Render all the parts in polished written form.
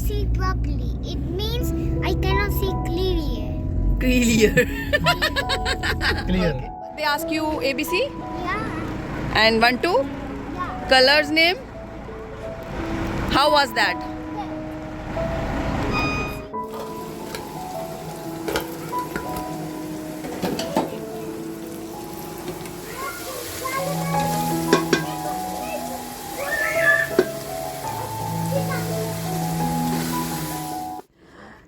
see properly. It means I cannot see clearly. Clear. Clear. They ask you ABC Yeah. and 1 2 Yeah. colors name. How was that?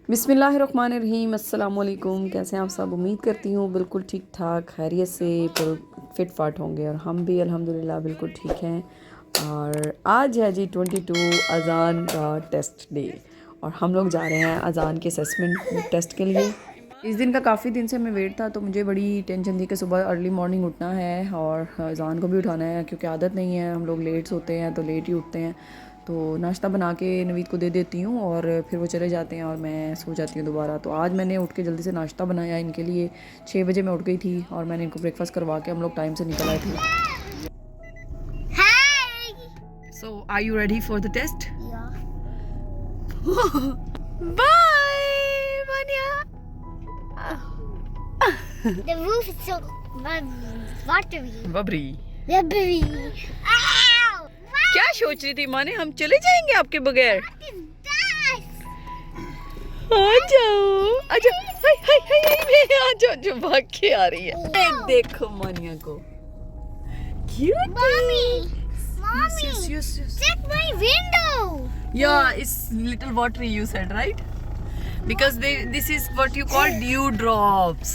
बिस्मिल्लाहिर्रहमानिर्रहीम, अस्सलाम वालेकुम। कैसे हैं आप सब? उम्मीद करती हूँ बिल्कुल ठीक ठाक खैरियत से फिट फाट होंगे और हम भी अल्हम्दुलिल्लाह बिल्कुल ठीक हैं। और आज है जी 22 अज़ान का टेस्ट डे और हम लोग जा रहे हैं अज़ान के असेसमेंट टेस्ट के लिए। इस दिन का काफ़ी दिन से हमें वेट था, तो मुझे बड़ी टेंशन थी कि सुबह अर्ली मॉर्निंग उठना है और अज़ान को भी उठाना है, क्योंकि आदत नहीं है, हम लोग लेट सोते हैं तो लेट ही उठते हैं। तो नाश्ता बना के नवीद को दे देती हूँ और फिर वो चले जाते हैं और मैं सो जाती हूँ दोबारा। तो आज मैंने उठ के जल्दी से नाश्ता बनाया इनके लिए। 6 बजे मैं उठ गई थी और मैंने इनको ब्रेकफास्ट करवा के हम लोग टाइम से निकल आए थे। Hi. So are you ready for the test? Yeah. Bye मानिया। The roof is so watery. बबरी Rubbery. Ow! क्या सोच रही थी माने, हम चले जाएंगे आपके बगैर? What is that? आ जाओ आजा, हाय हाय हाय हाय, आ जाओ जो भाग के आ रही है। ए, देखो मानिया को, cute. Mommy. Yes, yes, yes. Check my window. Yeah, it's little watery, you said, right? Because this is what you call dew drops.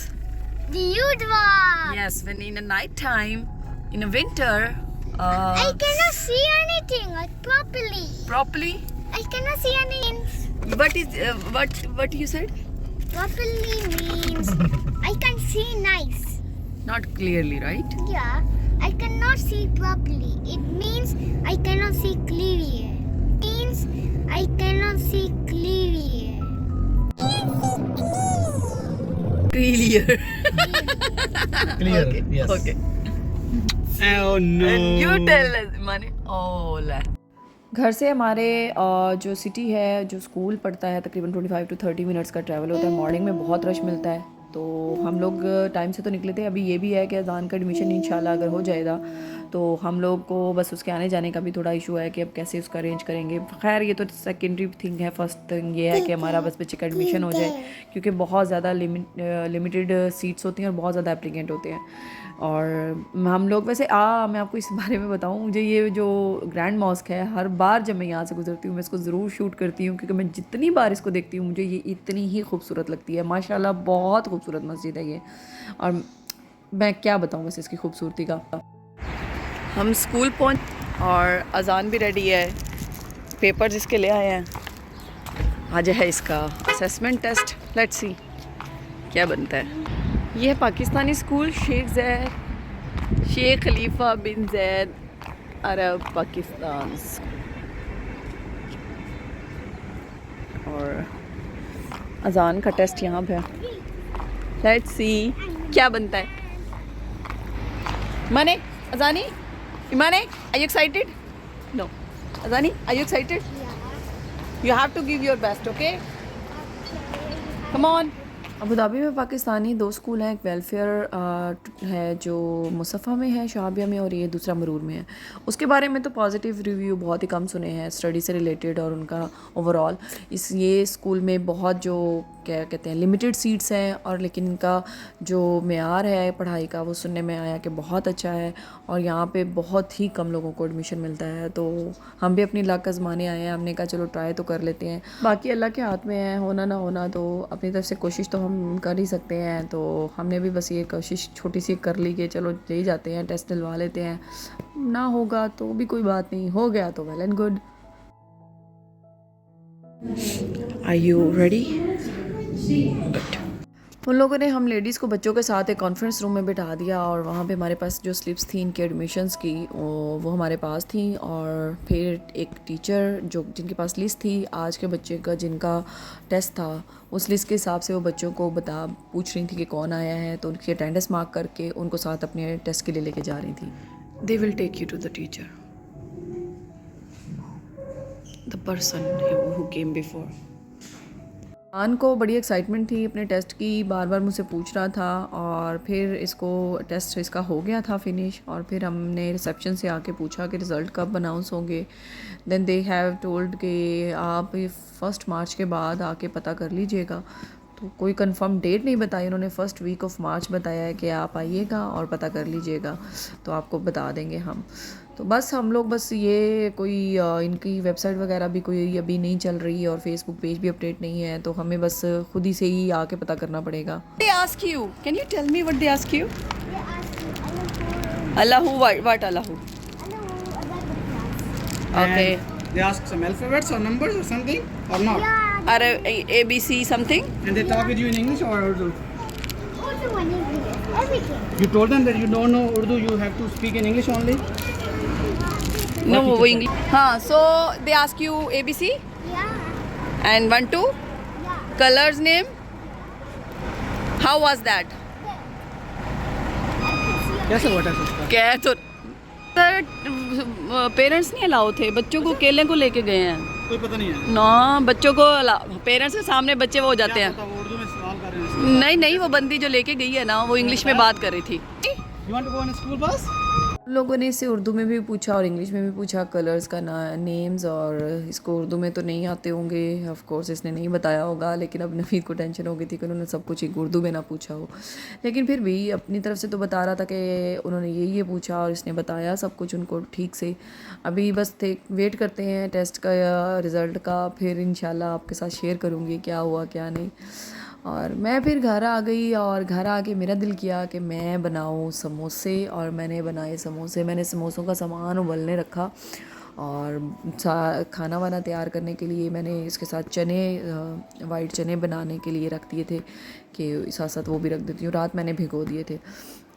The U-drop. Yes, when in the night time, in the winter, I cannot see anything properly. properly. I cannot see anything. What you said? Properly means I can see nice. Not clearly, right? Yeah, I cannot see properly. It means I cannot see clearly. Means I cannot see clearly. Clear. Clear. Okay. Yes. Okay. Oh no. And you tell us, माने oh ला। घर से हमारे जो city है, जो school पड़ता है, तकरीबन 25 to 30 मिनट्स का ट्रैवल होता है। मॉर्निंग में बहुत रश मिलता है, तो हम लोग टाइम से तो निकले थे। अभी ये भी है कि अज़ान का एडमिशन इंशाल्लाह अगर हो जाएगा तो हम लोग को बस उसके आने जाने का भी थोड़ा इशू है कि अब कैसे उसका अरेंज करेंगे। खैर ये तो सेकेंडरी थिंग है, फर्स्ट थिंग ये है कि हमारा बस बच्चे का एडमिशन हो जाए, क्योंकि बहुत ज़्यादा लिमिटेड सीट्स होती हैं और बहुत ज़्यादा एप्लीकेंट होते हैं। और हम लोग वैसे मैं आपको इस बारे में बताऊं, मुझे ये जो ग्रैंड मॉस्क है, हर बार जब मैं यहाँ से गुजरती हूँ मैं इसको ज़रूर शूट करती हूँ, क्योंकि मैं जितनी बार इसको देखती हूँ मुझे ये इतनी ही खूबसूरत लगती है। माशाल्लाह बहुत खूबसूरत मस्जिद है ये, और मैं क्या बताऊँ बस इसकी खूबसूरती का। हम स्कूल पहुँच और अज़ान भी रेडी है, पेपर जिसके ले आए हैं। आज है इसका असेसमेंट टेस्ट, लेट्स सी क्या बनता है। ये है पाकिस्तानी स्कूल शेख खलीफा बिन जैद अरब पाकिस्तान। और अज़ान का टेस्ट यहाँ पे, लेट्स सी क्या बनता है। माने अज़ानी, इमाने, आर यू एक्साइटेड? नो अज़ानी, are you excited? You have to give your best, okay, come on. Abu Dhabi में पाकिस्तानी 2 स्कूल हैं, एक वेलफेयर है जो मुसफ़ा में है, शाबिया में, और ये दूसरा मरूर में है। उसके बारे में तो पॉजिटिव रिव्यू बहुत ही कम सुने हैं, स्टडी से रिलेटेड और उनका ओवरऑल। ये स्कूल में बहुत जो क्या कहते हैं लिमिटेड सीट्स हैं, और लेकिन इनका जो मेयार है पढ़ाई का वो सुनने में आया कि बहुत अच्छा है, और यहाँ पे बहुत ही कम लोगों को एडमिशन मिलता है। तो हम भी अपनी लक आजमाने आए हैं, हमने कहा चलो ट्राई तो कर लेते हैं, बाकी अल्लाह के हाथ में है, होना ना होना तो अपनी तरफ से कोशिश तो हम कर ही सकते हैं। तो हमने भी बस ये कोशिश छोटी सी कर ली कि चलो ले जाते हैं, टेस्ट दिलवा लेते हैं, ना होगा तो भी कोई बात नहीं, हो गया तो well and good. Are you ready? Good. उन लोगों ने हम लेडीज़ को बच्चों के साथ एक कॉन्फ्रेंस रूम में बिठा दिया, और वहाँ पे हमारे पास जो स्लिप्स थी इनके एडमिशन्स की वो हमारे पास थी, और फिर एक टीचर जिनके पास लिस्ट थी आज के बच्चे का जिनका टेस्ट था, उस लिस्ट के हिसाब से वो बच्चों को पूछ रही थी कि कौन आया है, तो उनकी अटेंडेंस मार्क करके उनको साथ अपने टेस्ट के लिए लेके जा रही थी। They will take you to the teacher, the person who came before. आन को बड़ी एक्साइटमेंट थी अपने टेस्ट की, बार बार मुझसे पूछ रहा था, और फिर इसको टेस्ट इसका हो गया था फिनिश, और फिर हमने रिसेप्शन से आके पूछा कि रिज़ल्ट कब अनाउंस होंगे। देन दे हैव टोल्ड कि आप 1 मार्च के बाद आके पता कर लीजिएगा। तो कोई कंफर्म डेट नहीं बताई उन्होंने, 1st वीक ऑफ मार्च बताया है कि आप आइएगा और पता कर लीजिएगा, तो आपको बता देंगे हम। तो बस हम लोग बस ये कोई इनकी वेबसाइट वगैरह भी कोई अभी नहीं चल रही है और फेसबुक पेज भी अपडेट नहीं है, तो हमें बस खुद ही से ही आके पता करना पड़ेगा। They ask you, can you tell me what they ask you? They ask you, Allahu, Allahu, what Allahu? Allahu, about the class. Okay. And they ask some alphabets or numbers or something or not. Yeah, Are ABC something? And they talk with you in English or Urdu. also one English, everything. You told them that you don't know Urdu, you have to speak in English only. No, What वो teacher English. हाँ, so they ask you ABC Yeah, and 1, 2. yeah. Colors name. How was that? कैसे हुआ test उसका? क्या तो parents नहीं allow थे, बच्चों को केले को लेके गए हैं कोई पता नहीं है। ना, बच्चों को पेरेंट्स के सामने बच्चे वो हो जाते क्या हैं। पता वो उर्दू में सवाल कर रहे हैं। नहीं नहीं, वो बंदी जो लेके गई है ना, वो इंग्लिश में बात कर रही थी। You want to go on a school bus? लोगों ने इससे उर्दू में भी पूछा और इंग्लिश में भी पूछा कलर्स का नेम्स, और इसको उर्दू में तो नहीं आते होंगे, ऑफ कोर्स इसने नहीं बताया होगा, लेकिन अब नवीद को टेंशन हो गई थी कि उन्होंने सब कुछ एक उर्दू में ना पूछा हो, लेकिन फिर भी अपनी तरफ से तो बता रहा था कि उन्होंने ये पूछा और इसने बताया सब कुछ उनको ठीक से। अभी बस वेट करते हैं टेस्ट का रिज़ल्ट का, फिर इंशाल्लाह आपके साथ शेयर करूँगी क्या हुआ क्या नहीं। और मैं फिर घर आ गई, और घर आके मेरा दिल किया कि मैं बनाऊँ समोसे, और मैंने बनाए समोसे। मैंने समोसों का सामान उबलने रखा, और खाना वाना तैयार करने के लिए मैंने इसके साथ चने, वाइट चने बनाने के लिए रख दिए थे कि साथ साथ वो भी रख देती हूँ, रात मैंने भिगो दिए थे।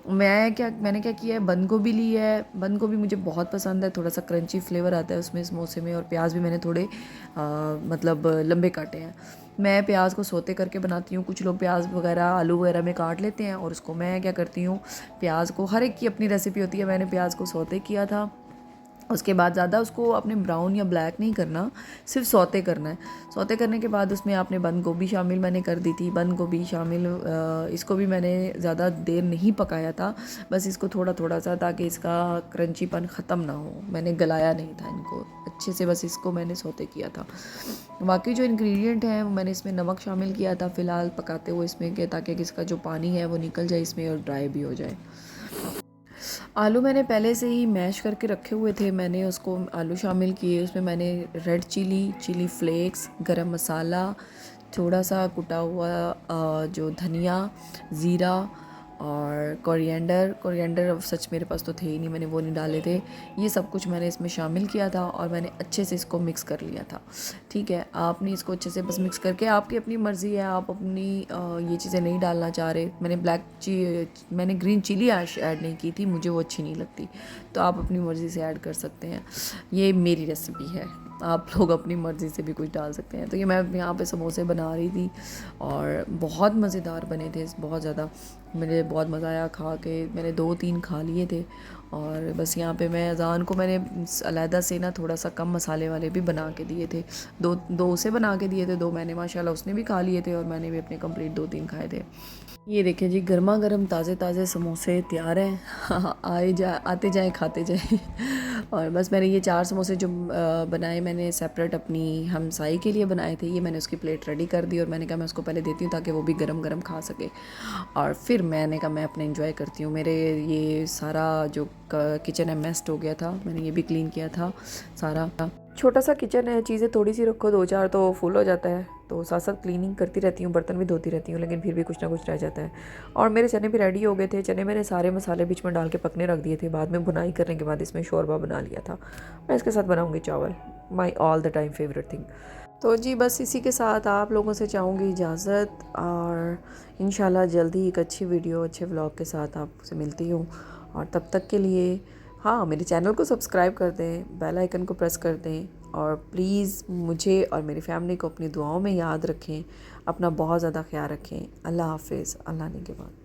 मैंने क्या किया है, बंद गोभी ली है। बंद गोभी मुझे बहुत पसंद है, थोड़ा सा क्रंची फ्लेवर आता है उसमें समोसे में, और प्याज भी मैंने थोड़े मतलब लंबे काटे हैं। मैं प्याज को सोते करके बनाती हूँ, कुछ लोग प्याज वगैरह आलू वगैरह में काट लेते हैं, और उसको मैं क्या करती हूँ, प्याज को, हर एक की अपनी रेसिपी होती है, मैंने प्याज को सोते किया था। उसके बाद ज़्यादा उसको आपने ब्राउन या ब्लैक नहीं करना, सिर्फ सौते करना है। सौते करने के बाद उसमें आपने बंद गोभी शामिल मैंने कर दी थी, बंद गोभी शामिल, इसको भी मैंने ज़्यादा देर नहीं पकाया था, बस इसको थोड़ा थोड़ा सा, ताकि इसका क्रंचीपन ख़त्म ना हो। मैंने गलाया नहीं था इनको अच्छे से, बस इसको मैंने सौते किया था। बाकी जो इंग्रेडिएंट हैं वो मैंने इसमें नमक शामिल किया था फ़िलहाल पकाते हुए इसमें, कि ताकि इसका जो पानी है वो निकल जाए इसमें और ड्राई भी हो जाए। आलू मैंने पहले से ही मैश करके रखे हुए थे, मैंने उसको आलू शामिल किए, उसमें मैंने रेड चिली फ्लेक्स, गरम मसाला, थोड़ा सा कुटा हुआ जो धनिया, ज़ीरा और कोरिएंडर सच मेरे पास तो थे ही नहीं, मैंने वो नहीं डाले थे। ये सब कुछ मैंने इसमें शामिल किया था, और मैंने अच्छे से इसको मिक्स कर लिया था। ठीक है, आपने इसको अच्छे से बस मिक्स करके, आपकी अपनी मर्ज़ी है, आप अपनी ये चीज़ें नहीं डालना चाह रहे। मैंने ग्रीन चिली ऐड नहीं की थी, मुझे वो अच्छी नहीं लगती, तो आप अपनी मर्ज़ी से ऐड कर सकते हैं। ये मेरी रेसिपी है, आप लोग अपनी मर्ज़ी से भी कुछ डाल सकते हैं। तो ये मैं यहाँ पे समोसे बना रही थी, और बहुत मज़ेदार बने थे, बहुत ज़्यादा, मुझे बहुत मज़ा आया खा के। मैंने 2-3 खा लिए थे, और बस यहाँ पे मैं अज़ान को मैंने अलहदा से ना थोड़ा सा कम मसाले वाले भी बना के दिए थे, दो उसे बना के दिए थे, 2 मैंने माशाल्लाह उसने भी खा लिए थे, और मैंने भी अपने कंप्लीट 2-3 खाए थे। ये देखें जी, गर्मा गर्म ताज़े समोसे तैयार हैं। आते जाएं खाते जाएं। और बस मैंने ये 4 समोसे जो बनाए, मैंने सेपरेट अपनी हमसाई के लिए बनाए थे। ये मैंने उसकी प्लेट रेडी कर दी, और मैंने कहा मैं उसको पहले देती हूँ ताकि वो भी गरम गरम खा सके, और फिर मैंने कहा मैं अपने एंजॉय करती हूँ। मेरे ये सारा जो किचन है मेस्ट हो गया था, मैंने ये भी क्लीन किया था सारा। छोटा सा किचन है, चीज़ें थोड़ी सी रखो, 2-4 तो फुल हो जाता है, तो साथ साथ क्लीनिंग करती रहती हूँ, बर्तन भी धोती रहती हूँ, लेकिन फिर भी कुछ ना कुछ रह जाता है। और मेरे चने भी रेडी हो गए थे, चने मैंने सारे मसाले बीच में डाल के पकने रख दिए थे, बाद में बुनाई करने के बाद इसमें शोरबा बना लिया था। मैं इसके साथ बनाऊँगी चावल, my all the time favourite thing. तो जी बस इसी के साथ आप लोगों से चाहूँगी इजाज़त, और इंशाल्लाह जल्दी एक अच्छी वीडियो, अच्छे व्लॉग के साथ आपसे मिलती हूँ। और तब तक के लिए हाँ, मेरे चैनल को सब्सक्राइब कर दें, बेल आइकन को प्रेस कर दें, और प्लीज़ मुझे और मेरी फैमिली को अपनी दुआओं में याद रखें। अपना बहुत ज़्यादा ख्याल रखें। अल्लाह हाफ़िज़। अल्लाह ने के बाद।